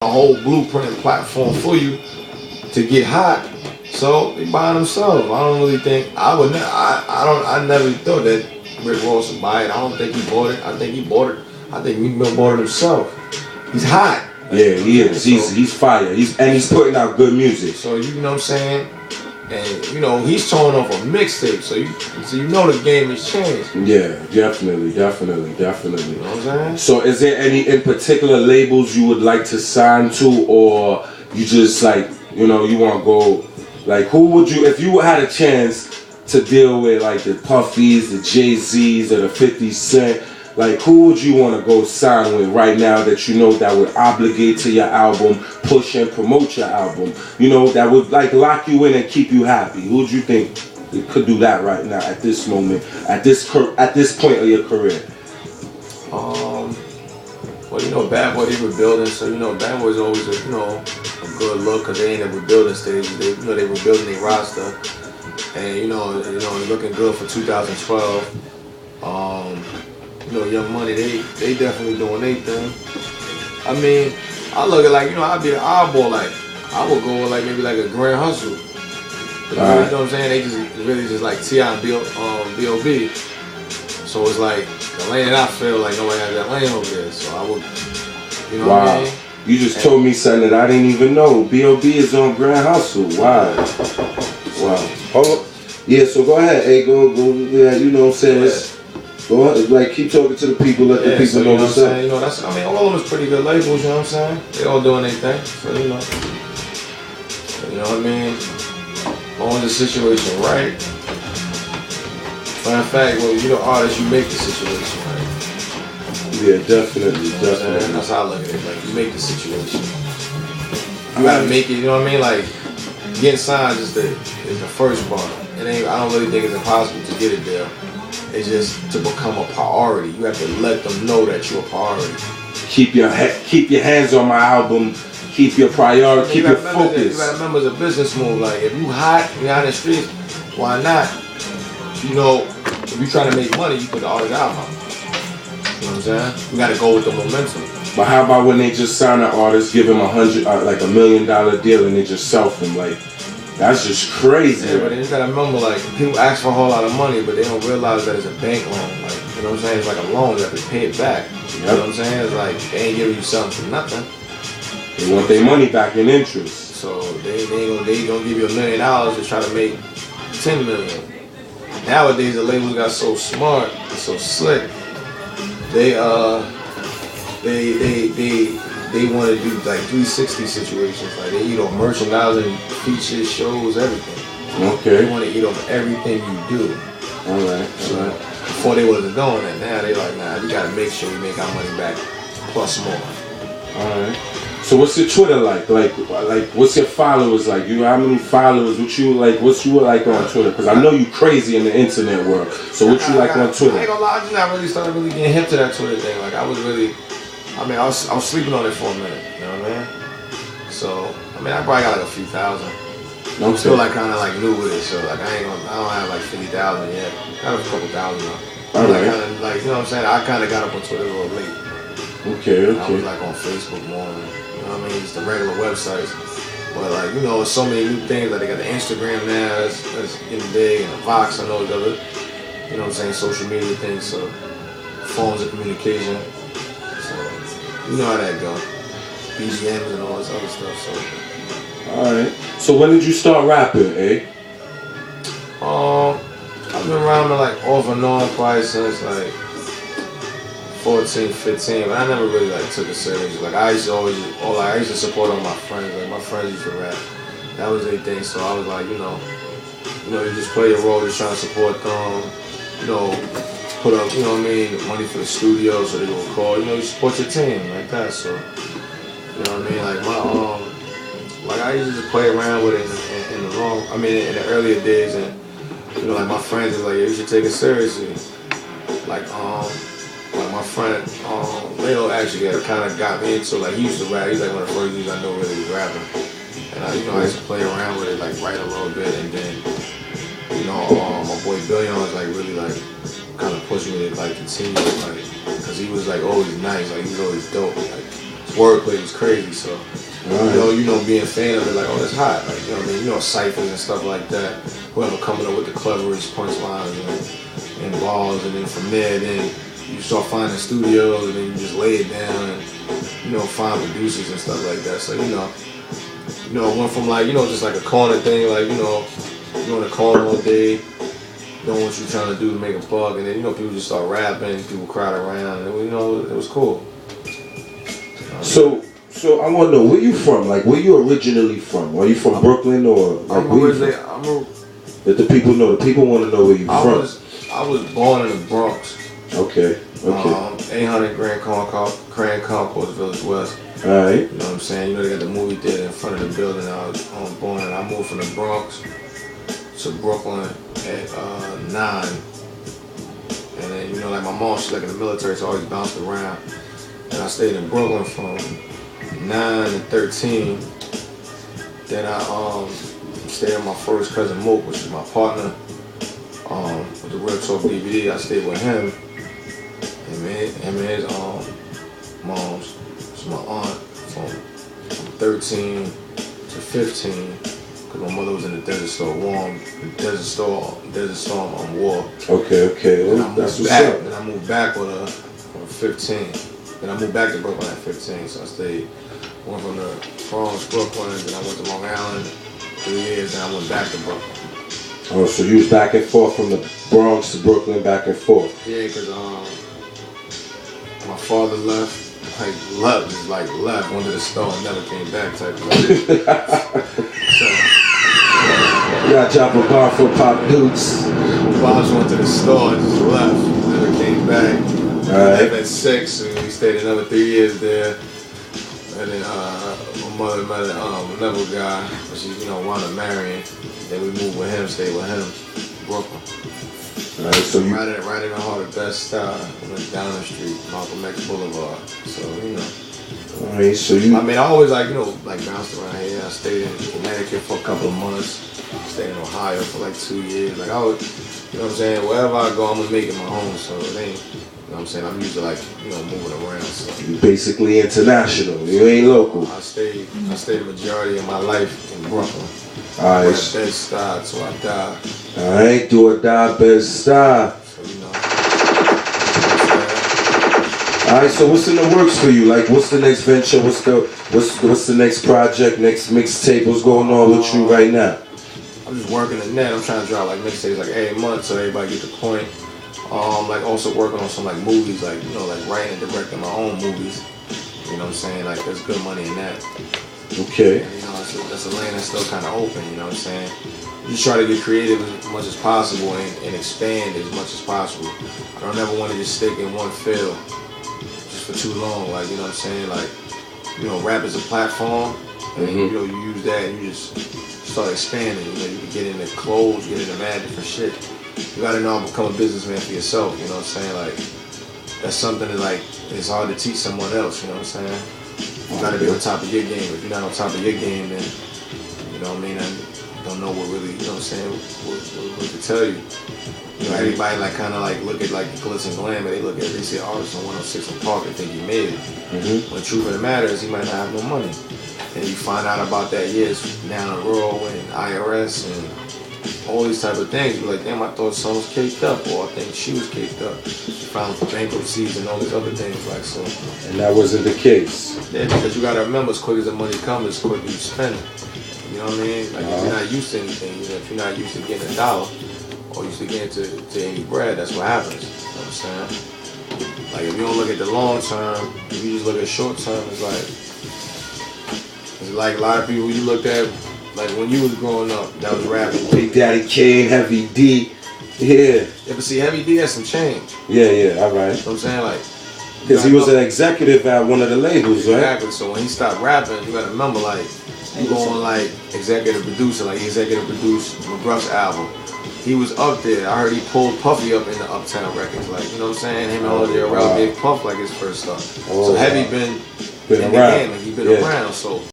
a whole blueprint and platform for you to get hot. So they buy it themselves. I don't really think I never thought that Rick Ross would buy it. I don't think he bought it. I think he bought it. I think Meek Mill bought it himself. He's hot. Yeah, he is. He's fire. He's putting out good music. So you know what I'm saying? And you know, he's throwing off a mixtape, so you know the game has changed. Yeah, definitely. You know what I'm saying? So is there any in particular labels you would like to sign to, or you just like, you know, you want to go, like, who would you, if you had a chance to deal with like the Puffies, the Jay-Z's, or the 50 Cent, like who would you want to go sign with right now that you know that would obligate to your album, push and promote your album, you know, that would like lock you in and keep you happy? Who would you think could do that right now at this moment, at this point of your career? Well, you know, Bad Boy, they were building, so you know, Bad Boy's always a good look, cause they ain't at rebuilding stage. They were building their roster, and you know, looking good for 2012. You know, Young Money, they definitely doing their thing. I mean, I look at like, you know, I'd be an oddball, like I would go with like maybe like a Grand Hustle. You know what I'm saying? They just really just like T.I. and B.O.B. So it's like the lane that I feel like nobody has that lane over there. So I would, you know what I mean? You just told me something that I didn't even know. B.O.B. is on Grand Hustle. Wow. Hold on. Yeah, so go ahead. Hey, go. Yeah, you know what I'm saying? Yeah. Go ahead, like keep talking to the people, let the people know what's up. You know, that's, I mean, all of them is pretty good labels, you know what I'm saying? They all doing their thing, so you know what I mean? As long as the situation right. Matter of fact, well, you know, artists, you make the situation right. Yeah, definitely. That's how I look at it. Like, you make the situation. You gotta make it, you know what I mean? Like, getting signed is the first bar. I don't really think it's impossible to get it there. It's just to become a priority. You have to let them know that you're a priority. Keep your hands on my album. Keep your priority. Keep your focus. You gotta remember it's a business move. Like if you hot, you're out in the streets, why not? You know, if you're trying to make money, you put the artist out. You know what I'm saying? You gotta go with the momentum. But how about when they just sign an artist, give him $100 million deal, and they just self him like? That's just crazy. Yeah, but you gotta remember, like, people ask for a whole lot of money, but they don't realize that it's a bank loan. Like, you know what I'm saying? It's like a loan, you have to pay it back. You know what I'm saying? It's like, they ain't giving you something for nothing. They want their money back in interest. So they gonna give you $1 million to try to make $10 million. Nowadays, the labels got so smart, so slick. They want to do like 360 situations. Like they eat on merchandising, features, shows, everything. Okay. They want to eat on everything you do. All right. Before they wasn't doing that. Now they like, nah, we gotta make sure we make our money back plus more. All right. So what's your Twitter like? Like what's your followers like? You how many followers? What you like on Twitter? Because I know you crazy in the internet world. So what you like on Twitter? I ain't gonna lie, I just not really started getting hip to that Twitter thing. Like I was sleeping on it for a minute, you know what I mean? So, I mean, I probably got like a few thousand. I'm still like kind of like new with it, so like I don't have like 50,000 yet. I have a couple thousand now. Alright. Like, you know what I'm saying? I kind of got up on Twitter a little late. Okay. I was like on Facebook more, you know what I mean? Just the regular websites. But like, you know, so many new things. Like they got the Instagram now that's getting big, and the Vox and all those other, you know what I'm saying, social media things. So, forms of communication. You know how that go. BGMs and all this other stuff, so. Alright. So when did you start rapping, eh? I've been rhyming like off and on probably since like 14, 15, but I never really like took it serious. Like I used to support all my friends. Like my friends used to rap. That was their thing, so I was like, you just play your role, just trying to support them, put up, you know what I mean, money for the studio so they will call, you support your team like that. So, you know what I mean, like like I used to just play around with it in the the earlier days, and like my friends is like, yeah, you should take it seriously. Like my friend Leo actually kind of got me into, like he used to rap. He's like one of the first dudes I know really was rapping, and I used to play around with it, like write a little bit, and then my boy Billion was like really like kind of pushing me to like continue, like, cause he was like always nice, like he was always dope. Like, wordplay was crazy. So you know, being a fan of it, like, oh, that's hot. Like, you know what I mean? You know, ciphers and stuff like that. Whoever coming up with the cleverest punchlines and balls, and then from there, then you start finding studios, and then you just lay it down and, you know, find producers and stuff like that. So, you know, it went from like, you know, just like a corner thing, like, you know, you're in the corner all day, doing what you're trying to do to make a buck, and then, you know, people just start rapping, people crowd around, and, you know, it was cool. So I want to know, where you from? Like, where you originally from? Are you from Brooklyn or? Like, that the people know. The people want to know where you from. I was born in the Bronx. Okay. 800 Grand Concourse Village West. All right. You know what I'm saying? You know, they got the movie theater in front of the building. I was born, and I moved from the Bronx to Brooklyn at 9. And then, you know, like my mom, she's like in the military, so I always bounced around. And I stayed in Brooklyn from 9 to 13. Then I stayed with my first cousin Mook, which is my partner. With the Real Talk DVD, I stayed with him. And his moms. So my aunt from 13 to 15. Cause my mother was in the Desert Storm war. Okay. Then I moved back with her from 15. Then I moved back to Brooklyn at 15. So I went from the Bronx, Brooklyn, then I went to Long Island 3 years, then I went back to Brooklyn. Oh, so you was back and forth from the Bronx to Brooklyn, back and forth. Yeah, cause my father left, went to the store and never came back type of thing. Yeah, drop a bar for Pop Dukes. Pops went to the store and just left, never came back. All right. At 6, and we stayed another 3 years there. And then my mother met another guy, but she, you know, wound up marrying. Then we moved with him, stayed with him, Brooklyn. All right, so you right in the heart of Bed-Stuy, went down the street, Malcolm X Boulevard. So, you know. All right, so you. I mean, I always bounced around here. I stayed in Connecticut for a couple of months. Stayed in Ohio for like 2 years. Like I would, you know what I'm saying? Wherever I go, I'm gonna make it my home. So it ain't. You know what I'm saying? I'm used to, like, you know, moving around. So. You basically international. You ain't local. I stayed the majority of my life in Brooklyn. All right. Bed-Stuy, so I died. All right, do or die, Bed-Stuy. So, you know. All right, so what's in the works for you? Like, what's the next venture? What's the next project? Next mixtape? What's going on with you right now? I'm just working the net. I'm trying to drop like mixtapes like every month so everybody get the point. Like also working on some like movies, like, you know, like writing and directing my own movies. You know what I'm saying? Like there's good money in that. Okay. And, you know, that's a lane that's still kind of open. You know what I'm saying? You just try to get creative as much as possible and expand as much as possible. I don't ever want to just stick in one field just for too long. Like, you know what I'm saying? Like, you know, rap is a platform, and you know, you use that and you just start expanding. You know, you can get into clothes, get into mad different shit. You gotta know how to become a businessman for yourself. You know what I'm saying? Like, that's something that, like, it's hard to teach someone else. You know what I'm saying? You gotta be on top of your game. If you're not on top of your game, then, you know what I mean, I don't know what really, you know what I'm saying, what to tell you. You know, everybody like kind of like look at like the glitz and glam, and they see artists on 106 in Park and think he made it. When the truth of the matter is, he might not have no money. And you find out about that years down the road and IRS and all these type of things. You're like, damn, I thought someone was caked up, or I think she was caked up. You found bankruptcies and all these other things, like, so. And that wasn't the case. Yeah, because you gotta remember, as quick as the money comes, as quick as you spend it. You know what I mean? Like, if you're not used to anything, you know, if you're not used to getting $1 or used to getting to any bread, that's what happens. You know what I'm saying? Like, if you don't look at the long term, if you just look at short term, it's like a lot of people you looked at, like when you was growing up, that was rapping. Big Daddy Kane, Heavy D. Yeah, but see, Heavy D has some change. Yeah, all right. You know what I'm saying? Like, because he was an exexecutive at one of the labels, right? Exactly. So when he stopped rapping, you gotta remember, like, you going like executive producer, like he executive produced McGruff's album. He was up there. I heard he pulled Puffy up in the Uptown Records, like, you know what I'm saying? Him and OJ gave Puff like his first stuff. So Heavy been in the game, like he been around. So